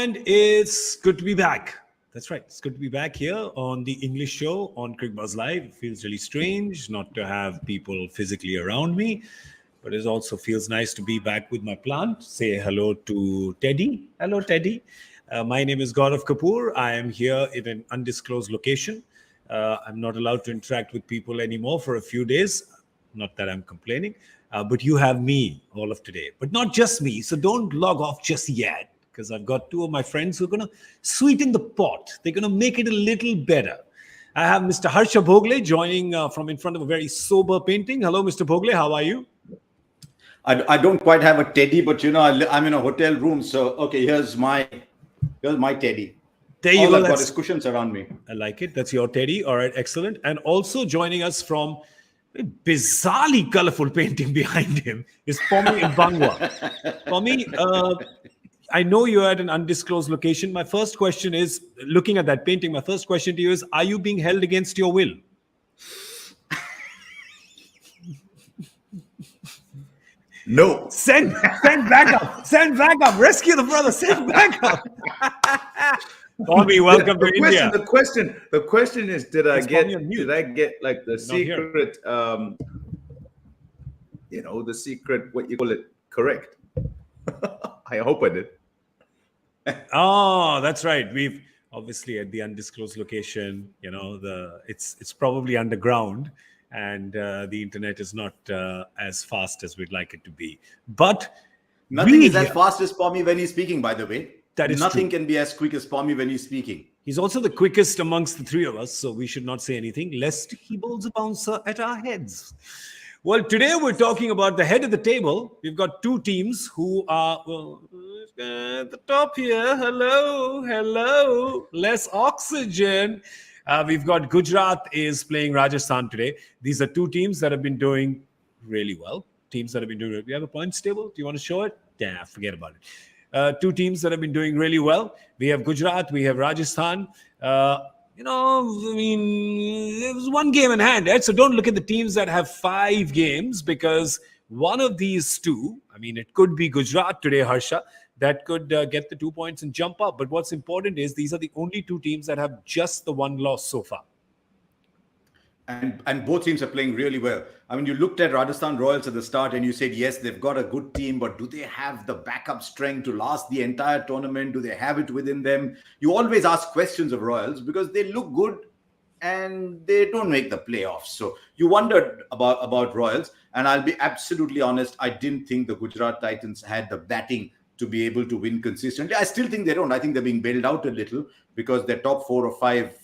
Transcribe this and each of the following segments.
And it's good to be back. That's right. It's good to be back here on the English show on Cricbuzz Live. It feels really strange not to have people physically around me, but it also feels nice to be back with my plant. Say hello to Teddy. Hello, Teddy. My name is Gaurav Kapur. I am here in an undisclosed location. I'm not allowed to interact with people anymore for a few days. Not that I'm complaining, but you have me all of today. But not just me. So don't log off just yet, because I've got two of my friends who are going to sweeten the pot. They're going to make it a little better. I have Mr. Harsha Bhogle joining from in front of a very sober painting. Hello, Mr. Bhogle. How are you? I don't quite have a teddy, but I'm in a hotel room. So, okay, here's my teddy. There you All go. I've got is cushions around me. I like it. That's your teddy. All right, excellent. And also joining us from a bizarrely colorful painting behind him is Pommie Mbangwa. Pommie, I know you're at an undisclosed location. My first question is, looking at that painting, my first question to you is, are you being held against your will? No. Send back up. Send back up. Rescue the brother. Send back up. Pommie, welcome to India. The question is, did I get like the secret, the secret, what you call it, correct? I hope I did. Oh, that's right. We've obviously at the undisclosed location, it's probably underground, and the internet is not as fast as we'd like it to be. But nothing is as fast as Pommie when he's speaking, by the way. That is nothing true. Can be as quick as Pommie when he's speaking. He's also the quickest amongst the three of us, so we should not say anything lest he bowls a bouncer at our heads. Well, today we're talking about the head of the table. We've got two teams who are, at the top here. Hello. Less oxygen. We've got Gujarat is playing Rajasthan today. These are two teams that have been doing really well. Do you have a points table? Do you want to show it? Yeah, forget about it. Two teams that have been doing really well. We have Gujarat, we have Rajasthan. It was one game in hand, right? So don't look at the teams that have 5 games, because one of these two, it could be Gujarat today, Harsha, that could get the 2 points and jump up. But what's important is these are the only two teams that have just the one loss so far. And both teams are playing really well. You looked at Rajasthan Royals at the start and you said, yes, they've got a good team, but do they have the backup strength to last the entire tournament? Do they have it within them? You always ask questions of Royals because they look good and they don't make the playoffs. So you wondered about Royals. And I'll be absolutely honest, I didn't think the Gujarat Titans had the batting to be able to win consistently. I still think they don't. I think they're being bailed out a little because their top 4 or 5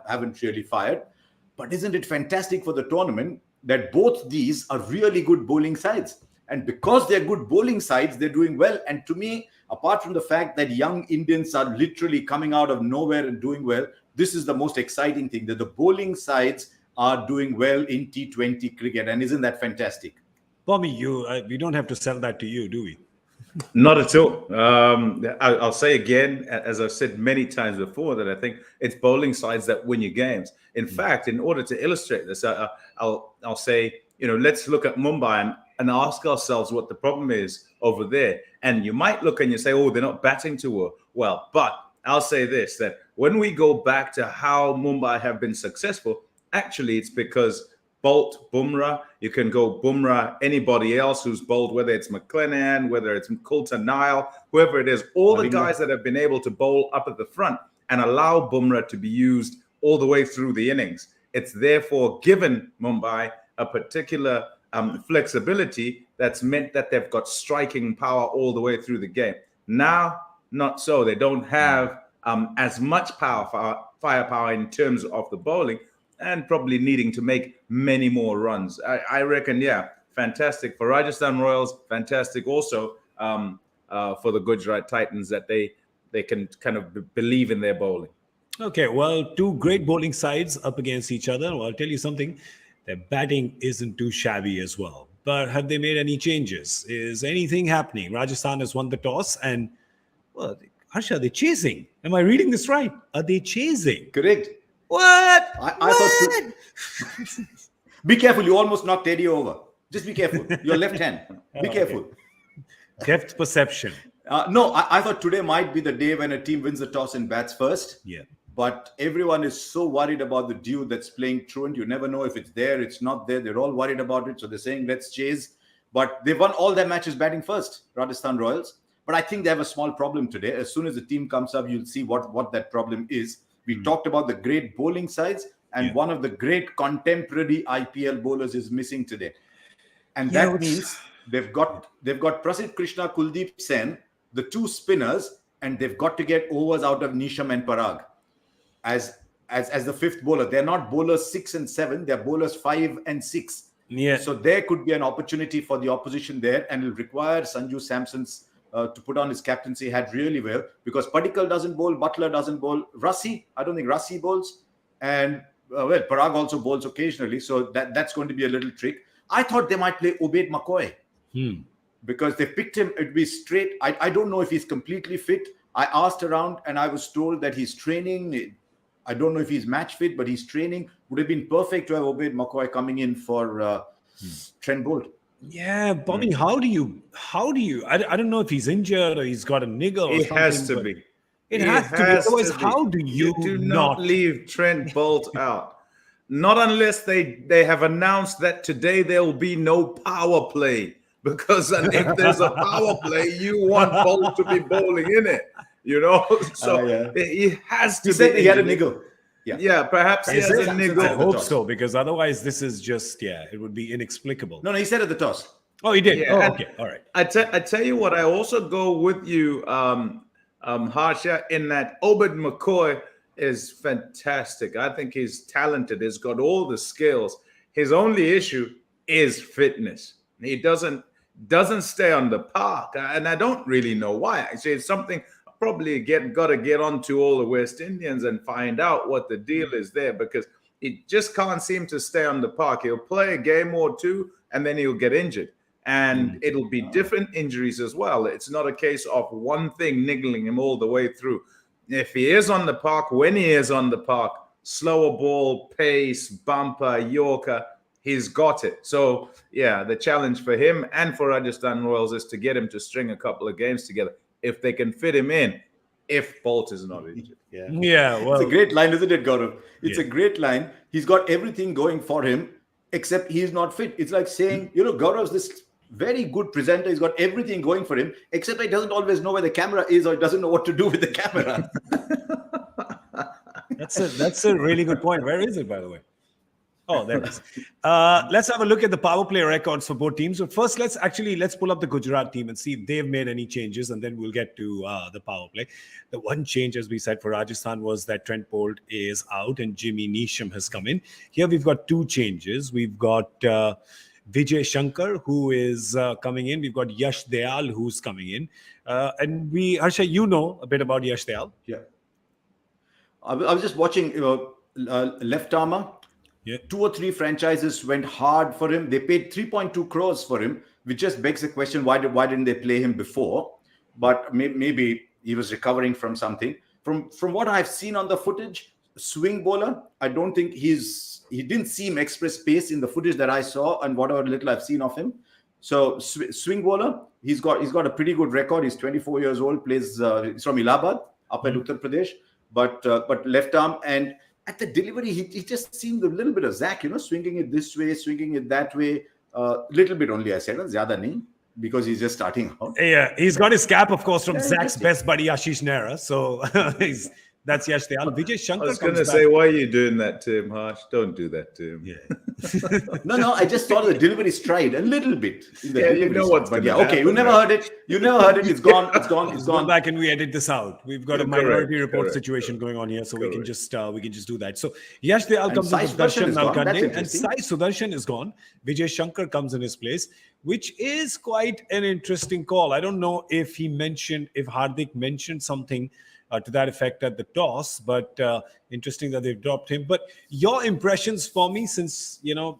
haven't really fired. But isn't it fantastic for the tournament that both these are really good bowling sides? And because they're good bowling sides, they're doing well. And to me, apart from the fact that young Indians are literally coming out of nowhere and doing well, this is the most exciting thing, that the bowling sides are doing well in T20 cricket. And isn't that fantastic? Pommie, we don't have to sell that to you, do we? Not at all. I'll say again, as I've said many times before, that I think it's bowling sides that win you games. In fact, in order to illustrate this, I'll say, let's look at Mumbai and ask ourselves what the problem is over there. And you might look and you say, oh, they're not batting too well. But I'll say this, that when we go back to how Mumbai have been successful, actually it's because Bolt, Bumrah, you can go Bumrah, anybody else who's bowled, whether it's McLennan, whether it's Coulter Nile, whoever it is, all the guys that have been able to bowl up at the front and allow Bumrah to be used all the way through the innings. It's therefore given Mumbai a particular flexibility that's meant that they've got striking power all the way through the game. Now, not so. They don't have as much firepower in terms of the bowling, and probably needing to make many more runs. I reckon, fantastic for Rajasthan Royals, fantastic also for the Gujarat Titans, that they can kind of believe in their bowling. Okay, well, two great bowling sides up against each other. Well, I'll tell you something, their batting isn't too shabby as well. But have they made any changes? Is anything happening? Rajasthan has won the toss and, well, Harsha, they're chasing. Am I reading this right? Are they chasing? Correct. What? I thought be careful. You almost knocked Teddy over. Just be careful. Your left hand. Be careful. Depth perception. No, I thought today might be the day when a team wins the toss and bats first. Yeah. But everyone is so worried about the dew that's playing truant. You never know if it's there, it's not there. They're all worried about it. So they're saying, let's chase. But they've won all their matches batting first, Rajasthan Royals. But I think they have a small problem today. As soon as the team comes up, you'll see what that problem is. We talked about the great bowling sides, and one of the great contemporary IPL bowlers is missing today. And that means they've got Prasidh Krishna, Kuldeep Sen, the two spinners, and they've got to get overs out of Nisham and Parag as the fifth bowler. They're not bowlers 6 and 7, they're bowlers 5 and 6. Yeah. So there could be an opportunity for the opposition there, and it'll require Sanju Samson's to put on his captaincy hat really well, because Padikkal doesn't bowl, Butler doesn't bowl, Rassi, I don't think Rassi bowls, and Parag also bowls occasionally, so that's going to be a little trick. I thought they might play Ubaid McCoy because they picked him. It'd be straight. I don't know if he's completely fit. I asked around and I was told that he's training. I don't know if he's match fit, but he's training. Would have been perfect to have Ubaid McCoy coming in for Trent Bolt. Yeah, Bobby, how do you, I don't know if he's injured or he's got a niggle or It something. has to be. It has to be. Otherwise, how do you do not leave Trent Bolt out? Not unless they have announced that today there will be no power play. Because if there's a power play, you want Bolt to be bowling in it. So he has to. He said he had a niggle. Yeah, perhaps he has a niggle. I hope so, because otherwise this is just, it would be inexplicable. No, he said at the toss. Oh, he did? Yeah, Oh, okay. All right. I tell you what, I also go with you, Harsha, in that Ubaid McCoy is fantastic. I think he's talented. He's got all the skills. His only issue is fitness. He doesn't stay on the park, and I don't really know why. Actually, it's something probably got to get onto all the West Indians and find out what the deal is there, because he just can't seem to stay on the park. He'll play a game or two and then he'll get injured, and it'll be different injuries as well. It's not a case of one thing niggling him all the way through. If he is on the park, when he is on the park, slower ball, pace, bumper, Yorker, he's got it. So, the challenge for him and for Rajasthan Royals is to get him to string a couple of games together, if they can fit him in, if Bolt is not injured. Yeah, well, it's a great line, isn't it, Gaurav? It's a great line. He's got everything going for him, except he's not fit. It's like saying, Gaurav's this very good presenter. He's got everything going for him, except he doesn't always know where the camera is, or he doesn't know what to do with the camera. That's a really good point. Where is it, by the way? Oh, there it is. Let's have a look at the power play records for both teams. So first, let's pull up the Gujarat team and see if they've made any changes, and then we'll get to the power play. The one change, as we said, for Rajasthan was that Trent Bolt is out and Jimmy Neesham has come in. Here we've got two changes. We've got Vijay Shankar, who is coming in. We've got Yash Dayal, who's coming in. And Harsha, you know a bit about Yash Dayal. Yeah. I was just watching, left armour. Yeah. 2 or 3 franchises went hard for him. They paid 3.2 crores for him, which just begs the question, why didn't they play him before? But maybe he was recovering from something. From what I've seen on the footage, swing bowler, I don't think he didn't seem express pace in the footage that I saw and whatever little I've seen of him. So swing bowler, he's got a pretty good record. He's 24 years old, plays he's from Allahabad, up in Uttar Pradesh, but left arm. And at the delivery, he just seemed a little bit of Zach, swinging it this way, swinging it that way. Little bit only, I said, zyada nahi, because he's just starting out. Yeah, he's got his cap, of course, from Zach's best buddy, Ashish Nehra. So that's Yash Dayal. Vijay Shankar. I was going to say, why are you doing that to him, Harsh? Don't do that to him. Yeah. No, I just saw the delivery stride a little bit. You know what's going to happen. Okay, you never heard it. It's gone. It's Go gone. back and we edit this out. We've got a minority report correct. situation going on here, so we can just do that. So Yash Dayal comes in Sai with Sudarshan Darshan is gone. That's Nalkande, and interesting. Sai Sudarshan is gone. Vijay Shankar comes in his place, which is quite an interesting call. I don't know if Hardik mentioned something to that effect at the toss, but interesting that they've dropped him. But your impressions for me, since your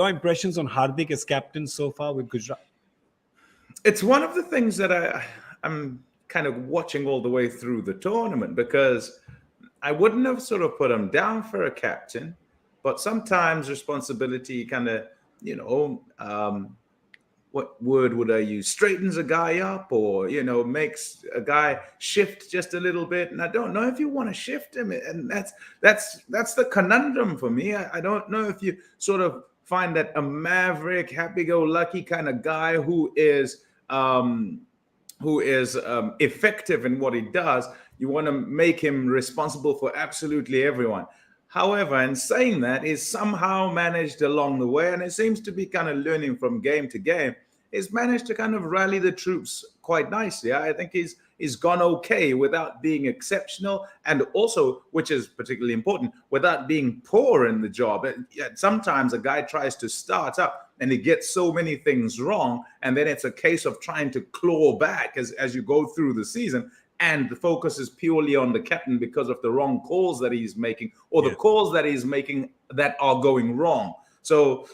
impressions on Hardik as captain so far with Gujarat. It's one of the things that I'm kind of watching all the way through the tournament, because I wouldn't have sort of put him down for a captain, but sometimes responsibility kind of, what word would I use? Straightens a guy up, or makes a guy shift just a little bit. And I don't know if you want to shift him, and that's the conundrum for me. I don't know if you sort of find that a maverick, happy-go-lucky kind of guy who is effective in what he does. You want to make him responsible for absolutely everyone. However, in saying that, he's somehow managed along the way, and it seems to be kind of learning from game to game, he's managed to kind of rally the troops quite nicely. I think he's gone okay without being exceptional, and also, which is particularly important, without being poor in the job. Sometimes a guy tries to start up and he gets so many things wrong, and then it's a case of trying to claw back as you go through the season. And the focus is purely on the captain because of the wrong calls that he's making, or the calls that he's making that are going wrong. So,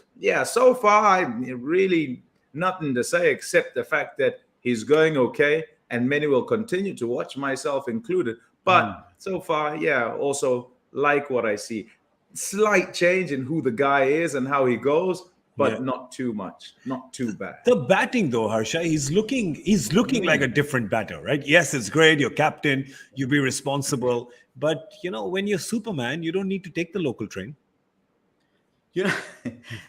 so far, really nothing to say except the fact that he's going okay, and many will continue to watch, myself included. But so far, also like what I see. Slight change in who the guy is and how he goes, but not too much, not too bad. The batting, though, Harsha, he's looking like a different batter, right? Yes, it's great. You're captain. You be responsible. But, when you're Superman, you don't need to take the local train.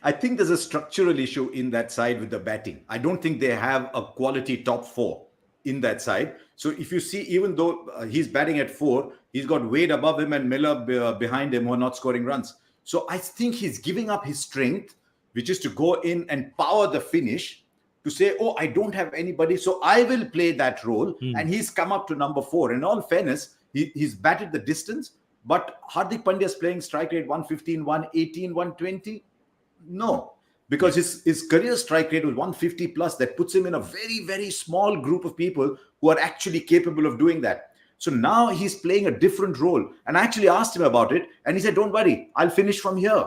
I think there's a structural issue in that side with the batting. I don't think they have a quality top four in that side. So if you see, even though he's batting at 4, he's got Wade above him and Miller behind him who are not scoring runs. So I think he's giving up his strength, which is to go in and power the finish, to say, I don't have anybody, so I will play that role. And he's come up to number 4. In all fairness, he's batted the distance, but Hardik Pandya is playing strike rate 115, 118, 120. No, because his career strike rate was 150 plus. That puts him in a very, very small group of people who are actually capable of doing that. So now he's playing a different role. And I actually asked him about it, and he said, don't worry, I'll finish from here.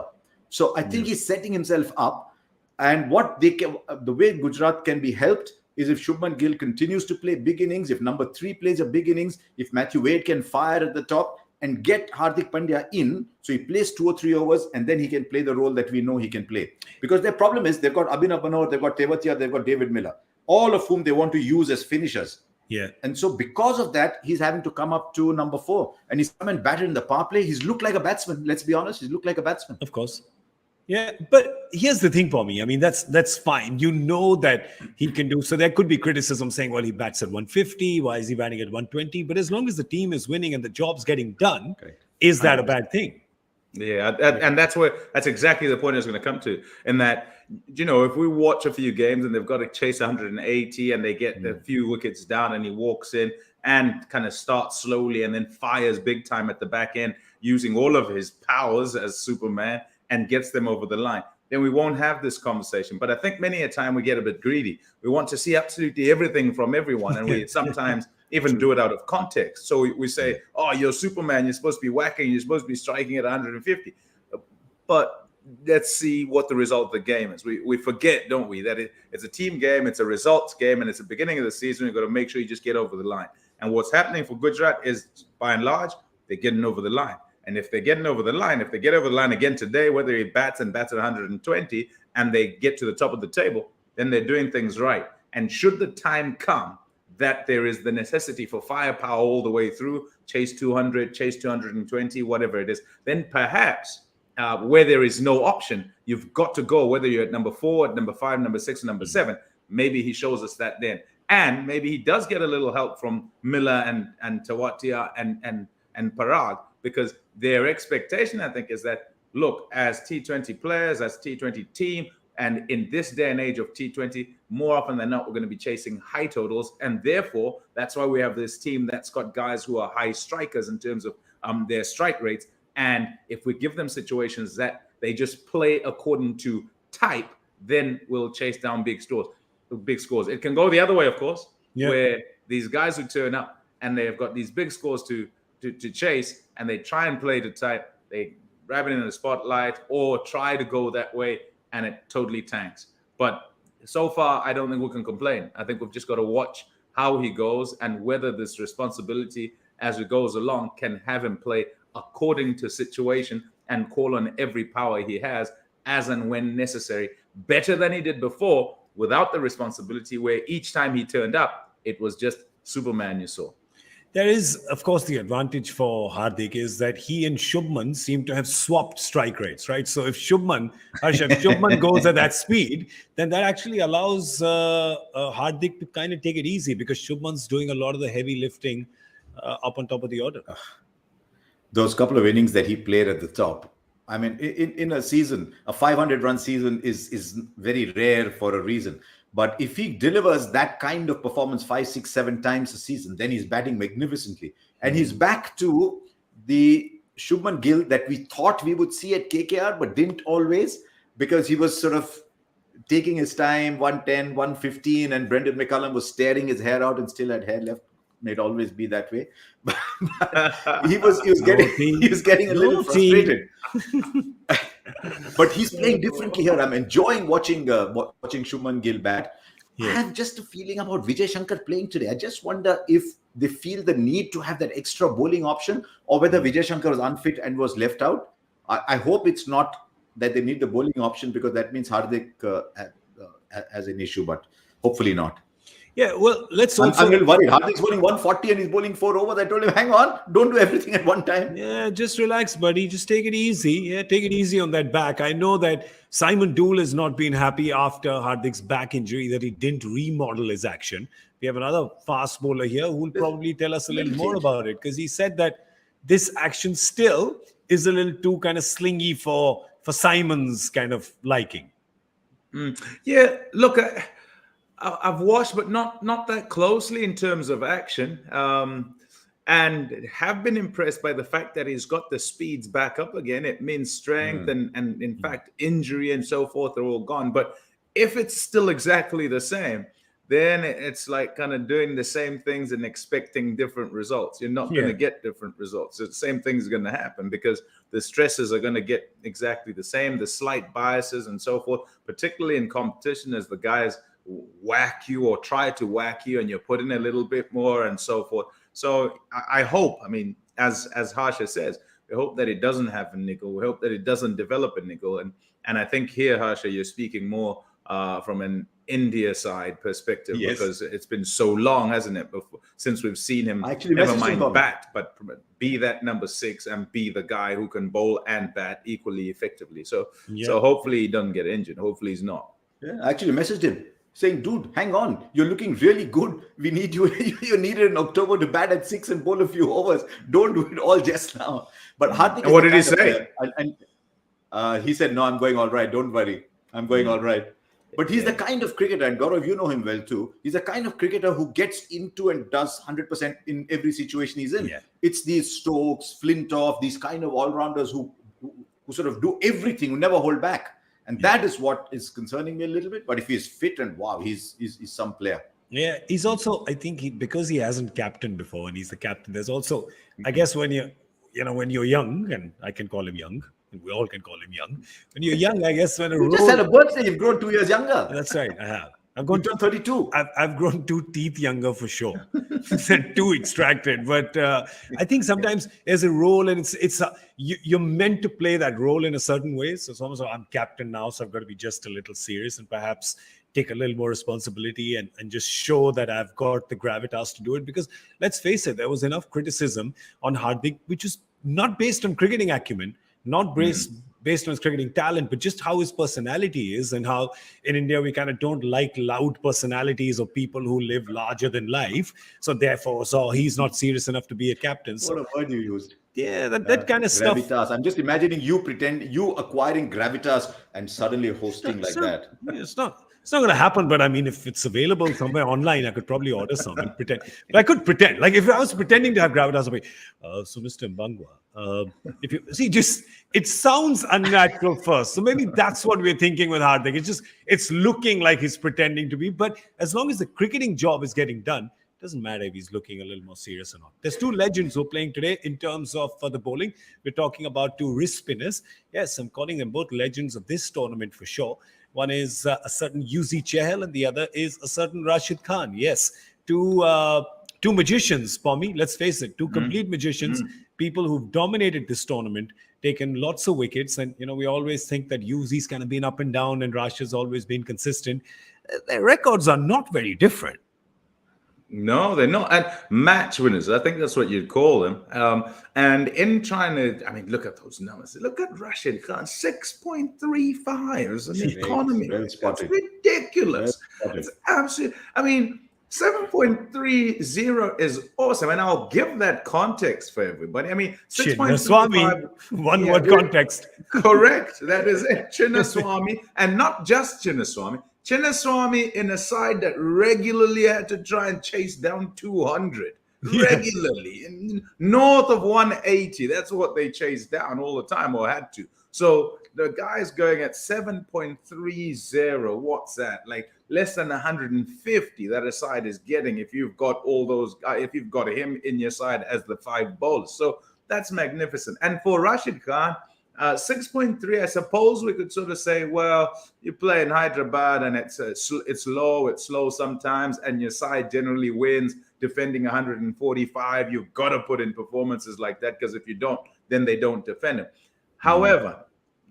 So I think he's setting himself up. And the way Gujarat can be helped is if Shubman Gill continues to play big innings, if number 3 plays a big innings, if Matthew Wade can fire at the top and get Hardik Pandya in, so he plays 2 or 3 overs, and then he can play the role that we know he can play. Because their problem is they've got Abhinav Manohar, they've got Tewatia, they've got David Miller, all of whom they want to use as finishers. Yeah. And so because of that, he's having to come up to number 4. And he's come and batted in the power play. He's looked like a batsman. Let's be honest. He's looked like a batsman. Of course. Yeah, but here's the thing, Pommie. I mean, that's fine. You know that he can do. So there could be criticism saying, well, he bats at 150. Why is he batting at 120? But as long as the team is winning and the job's getting done, is that a bad thing? Yeah, and that's exactly the point I was going to come to. In that, if we watch a few games and they've got to chase 180 and they get a few wickets down and he walks in and kind of starts slowly and then fires big time at the back end using all of his powers as Superman and gets them over the line, then we won't have this conversation. But I think many a time we get a bit greedy. We want to see absolutely everything from everyone, and we sometimes even do it out of context. So we say, you're Superman, you're supposed to be whacking, you're supposed to be striking at 150. But let's see what the result of the game is. We forget, don't we, that it's a team game, it's a results game, and it's the beginning of the season. You've got to make sure you just get over the line. And what's happening for Gujarat is, by and large, they're getting over the line. And if they're getting over the line, if they get over the line again today, whether he bats at 120 and they get to the top of the table, then they're doing things right. And should the time come that there is the necessity for firepower all the way through, chase 200, chase 220, whatever it is, then perhaps where there is no option, you've got to go, whether you're at number 4, at number 5, number 6, or number 7. Maybe he shows us that then. And maybe he does get a little help from Miller and Tewatia and Parag, because their expectation, I think, is that, look, as T20 players, as T20 team, and in this day and age of T20, more often than not, we're going to be chasing high totals. And therefore, that's why we have this team that's got guys who are high strikers in terms of their strike rates. And if we give them situations that they just play according to type, then we'll chase down big scores. It can go the other way, of course, where these guys who turn up and they've got these big scores to chase, and they try and play the type, they grab it in the spotlight or try to go that way, and it totally tanks. But so far, I don't think we can complain. I think we've just got to watch how he goes and whether this responsibility as it goes along can have him play according to situation and call on every power he has as and when necessary, better than he did before, without the responsibility, where each time he turned up, it was just Superman you saw. There is, of course, the advantage for Hardik is that he and Shubman seem to have swapped strike rates, right? So if Harsha, if Shubman goes at that speed, then that actually allows Hardik to kind of take it easy, because Shubman's doing a lot of the heavy lifting up on top of the order. Those couple of innings that he played at the top. I mean, in a season, a 500-run season is very rare for a reason. But if he delivers that kind of performance 5, 6, 7 times a season, then he's batting magnificently. And he's back to the Shubman Gill that we thought we would see at KKR, but didn't always, because he was sort of taking his time, 110, 115, and Brendan McCullum was tearing his hair out and still had hair left. May it always be that way. But he was getting a little frustrated. But he's playing differently here. I'm enjoying watching Shubman Gill bat. Yeah. I have just a feeling about Vijay Shankar playing today. I just wonder if they feel the need to have that extra bowling option, or whether Vijay Shankar was unfit and was left out. I hope it's not that they need the bowling option, because that means Hardik has an issue, but hopefully not. Yeah, well, let's also... I'm a little worried. Hardik's bowling 140 and he's bowling 4 overs. I told him, hang on, don't do everything at one time. Yeah, just relax, buddy. Just take it easy. Yeah, take it easy on that back. I know that Simon Dool has not been happy after Hardik's back injury, that he didn't remodel his action. We have another fast bowler here who will probably tell us a little more about it, because he said that this action still is a little too kind of slingy for Simon's kind of liking. Yeah, look... I've watched, but not that closely in terms of action, and have been impressed by the fact that he's got the speeds back up again. It means strength and in fact, injury and so forth are all gone. But if it's still exactly the same, then it's like kind of doing the same things and expecting different results. You're not going to get different results. So the same thing is going to happen, because the stresses are going to get exactly the same, the slight biases and so forth, particularly in competition, as the guys whack you or try to whack you and you're putting a little bit more and so forth. So I hope, I mean, as Harsha says, we hope that it doesn't have a nickel. We hope that it doesn't develop a nickel. And I think here, Harsha, you're speaking more from an India side perspective, because it's been so long, hasn't it, since we've seen him, never mind bat, but be that number 6 and be the guy who can bowl and bat equally effectively. So hopefully he doesn't get injured. Hopefully he's not. Yeah, I actually messaged him saying, dude, hang on, you're looking really good. We need you. You needed in October to bat at 6 and bowl a few overs. Don't do it all just now. But Hardik, what did he say? And he said, no, I'm going all right. Don't worry. I'm going all right. But he's the kind of cricketer, and Gaurav, you know him well too. He's the kind of cricketer who gets into and does 100% in every situation he's in. Yeah. It's these Stokes, Flintoff, these kind of all-rounders who sort of do everything, who never hold back. And that is what is concerning me a little bit. But if he's fit, and wow, he's some player. Yeah, he's also, I think, because he hasn't captained before, and he's the captain, there's also, I guess, when you're young, and I can call him young, and we all can call him young. When you're young, I guess when you just had a birthday, you've grown 2 years younger. That's right, I have. I've grown 32. I've grown 2 teeth younger for sure. 2 extracted, but I think sometimes there's a role, and you're meant to play that role in a certain way. So it's almost like, I'm captain now, so I've got to be just a little serious and perhaps take a little more responsibility and just show that I've got the gravitas to do it. Because let's face it, there was enough criticism on Hardik, which is not based on cricketing acumen, not based on his cricketing talent, but just how his personality is, and how in India we kind of don't like loud personalities or people who live larger than life. So therefore, he's not serious enough to be a captain. So, what a word you used. Yeah, that kind of gravitas. stuff. I'm just imagining you acquiring gravitas and suddenly hosting that. It's not going to happen, but I mean, if it's available somewhere online, I could probably order some and pretend. But I could pretend. Like if I was pretending to have gravitas, I'd be, so Mr. Mbangwa, if you see, it sounds unnatural first. So maybe that's what we're thinking with Hardik. It's looking like he's pretending to be. But as long as the cricketing job is getting done, it doesn't matter if he's looking a little more serious or not. There's 2 legends who are playing today in terms of the bowling. We're talking about 2 wrist spinners. Yes, I'm calling them both legends of this tournament for sure. One is a certain Yuzi Chahal, and the other is a certain Rashid Khan. Yes, 2 magicians, Pommie, let's face it, 2 complete magicians, people who've dominated this tournament, taken lots of wickets. And, we always think that Yuzi's kind of been up and down and Rashid's always been consistent. their records are not very different. No, they're not. And match winners, I think that's what you'd call them. And in China, I mean, look at those numbers. Look at Rashid Khan, 6.35 as an economy. Well That's spotted. ridiculous. Well spotted. It's absolutely, I mean, 7.30 is awesome. And I'll give that context for everybody. I mean, 6.35. Chinnaswamy, one word context. Correct. That is it. Chinnaswamy. And not just Chinnaswamy. Chinnaswamy in a side that regularly had to try and chase down 200. Regularly. North of 180. That's what they chased down all the time or had to. So the guy's going at 7.30. What's that? Like less than 150 that a side is getting if you've got all those guys, if you've got him in your side as the 5 bowlers. So that's magnificent. And for Rashid Khan, 6.3, I suppose we could sort of say, well, you play in Hyderabad and it's slow sometimes, and your side generally wins defending 145. You've got to put in performances like that, because if you don't, then they don't defend him. However,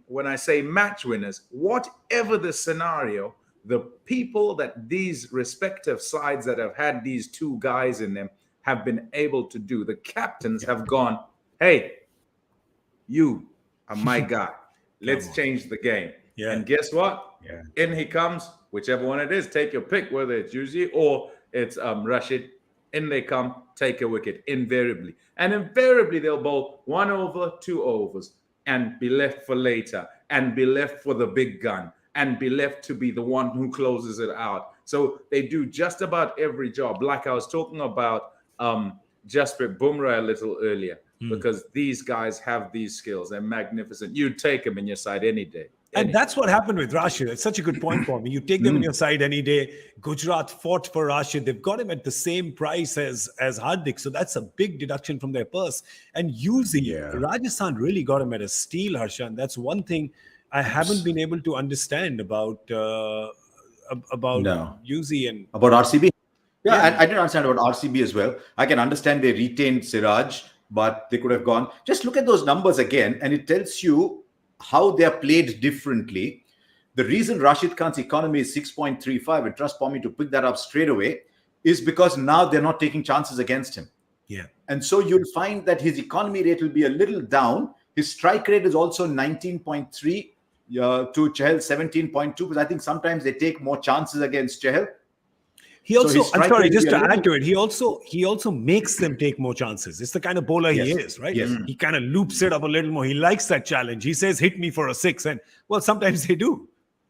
when I say match winners, whatever the scenario, the people that these respective sides that have had these 2 guys in them have been able to do, the captains have gone, hey, you are my guy. Let's change the game. Yeah. And guess what? Yeah. In he comes, whichever one it is, take your pick, whether it's Yuzi or it's Rashid. In they come, take a wicket, invariably. And invariably, they'll bowl 1 over, 2 overs, and be left for later, and be left for the big gun, and be left to be the one who closes it out. So they do just about every job. Like I was talking about Jasprit Bumrah a little earlier, because these guys have these skills. They're magnificent. You'd take them in your side any day. And that's what happened with Rashid. It's such a good point for me. You take them in your side any day. Gujarat fought for Rashid. They've got him at the same price as Hardik. So that's a big deduction from their purse. And Rajasthan really got him at a steal, Harsha. And that's one thing I haven't been able to understand about Yuzi and about RCB. Yeah. I didn't understand about RCB as well. I can understand they retained Siraj, but they could have gone. Just look at those numbers again, and it tells you how they are played differently. The reason Rashid Khan's economy is 6.35, and trust Pommie to pick that up straight away, is because now they're not taking chances against him. Yeah. And so you'll find that his economy rate will be a little down. His strike rate is also 19.3 to Chahal's 17.2, because I think sometimes they take more chances against Chahal. He also, So I'm sorry, just to little- add to it, he also makes them take more chances. It's the kind of bowler he is, right? Yes. He kind of loops it up a little more. He likes that challenge. He says, hit me for a 6. And, well, sometimes they do.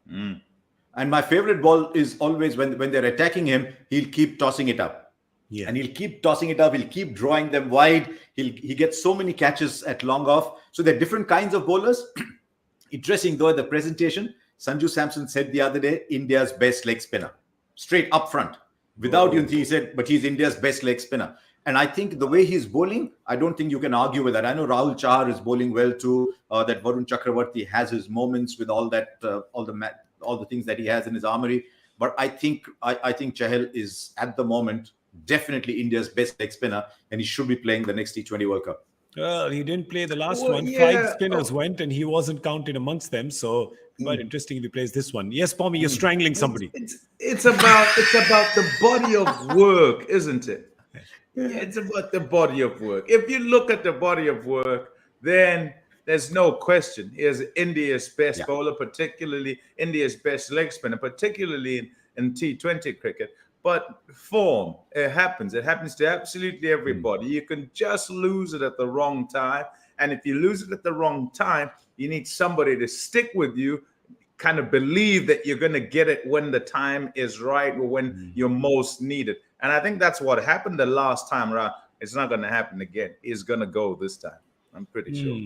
And my favorite ball is always when they're attacking him, he'll keep tossing it up. Yeah. And he'll keep tossing it up. He'll keep drawing them wide. He gets so many catches at long off. So they're different kinds of bowlers. Interesting, though, the presentation, Sanju Samson said the other day, India's best leg spinner. Straight up front. Without you, he said, but he's India's best leg spinner. And I think the way he's bowling, I don't think you can argue with that. I know Rahul Chahar is bowling well too. That Varun Chakravarti has his moments with all that, all the things that he has in his armory. But I think Chahal is at the moment definitely India's best leg spinner, and he should be playing the next T20 World Cup. Well, he didn't play the last Well, one. yeah. 5 spinners went, and he wasn't counted amongst them. So quite interesting if he plays this one. Yes, Pommie, you're strangling somebody. It's about the body of work, isn't it? It's about the body of work. If you look at the body of work, then there's no question. Here's India's best bowler, particularly India's best leg spinner, particularly in T20 cricket. But form, it happens. It happens to absolutely everybody. You can just lose it at the wrong time. And if you lose it at the wrong time, you need somebody to stick with you, kind of believe that you're going to get it when the time is right or when you're most needed. And I think that's what happened the last time around. It's not going to happen again. It's going to go this time. I'm pretty sure.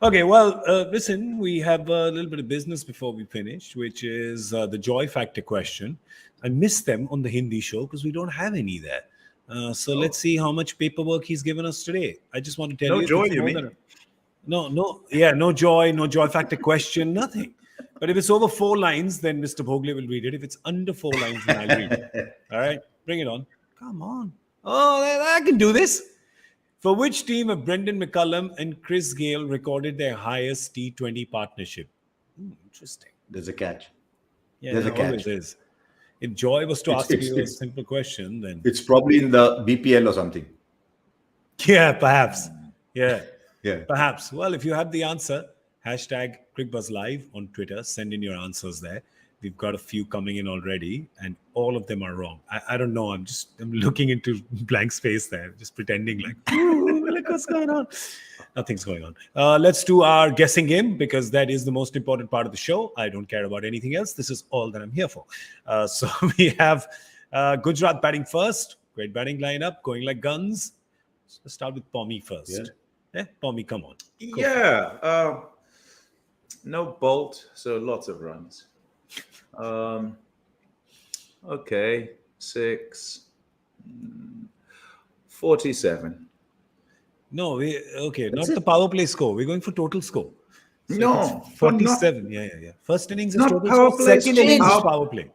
Okay, well, listen, we have a little bit of business before we finish, which is the joy factor question. I missed them on the Hindi show because we don't have any there. So let's see how much paperwork he's given us today. I just want to tell you. No joy, you mean? No joy factor question, nothing. But if it's over 4 lines, then Mr. Bhogle will read it. If it's under 4 lines, then I'll read it. All right, bring it on. Come on. Oh, I can do this. For which team have Brendan McCullum and Chris Gale recorded their highest T20 partnership? Interesting. There's a catch. Yeah, There's a there always catch. is. If Joy was to ask you a it's simple question, then it's probably in the BPL or something. yeah, perhaps. Yeah, Yeah. perhaps. Well, if you have the answer, hashtag Cricbuzz Live on Twitter. Send in your answers there. We've got a few coming in already, and all of them are wrong. I don't know. I'm looking into blank space there, just pretending like, ooh, look what's going on. Nothing's going on. Let's do our guessing game because that is the most important part of the show. I don't care about anything else. This is all that I'm here for. So we have Gujarat batting first. Great batting lineup, going like guns. So let's start with Pommie first. Yeah, Pommie, come on. Yeah. No Bolt, so lots of runs. Okay, 47. No, not the power play score. We're going for total score. So No, it's 47. Yeah. First innings is Not total power score. play Second score. innings is power play.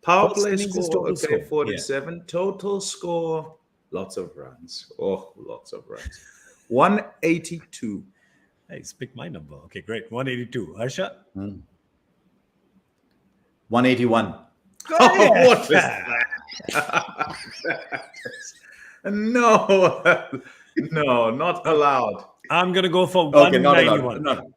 Power First play innings is score, total okay, score. 47. Total score, lots of runs. Oh, lots of runs. 182. Hey, pick my number. Okay, great. 182. Harsha? 181. Oh, what is that? No, not allowed. I'm going to go for Okay, not 191. allowed. No.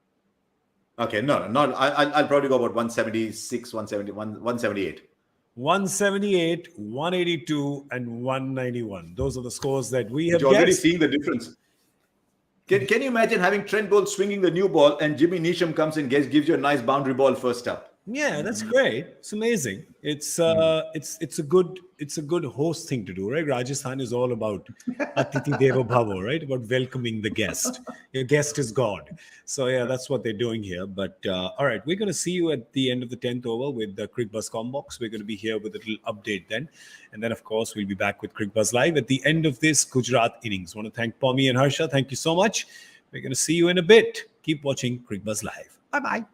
Okay, no. I'll probably go about 176, 171, 178. 178, 182, and 191. Those are the scores that we have You're already guessed. seeing the difference. Can you imagine having Trent Bolt swinging the new ball and Jimmy Neesham comes and gives you a nice boundary ball first up? Yeah, that's great. It's amazing. It's a good host thing to do, right? Rajasthan is all about Atiti Devo Bhavo, right? About welcoming the guest. Your guest is God. So yeah, that's what they're doing here. But all right, we're going to see you at the end of the 10th over with the Cricbuzz Combox. We're going to be here with a little update then. And then, of course, we'll be back with Cricbuzz Live at the end of this Gujarat innings. I want to thank Pommie and Harsha. Thank you so much. We're going to see you in a bit. Keep watching Cricbuzz Live. Bye-bye.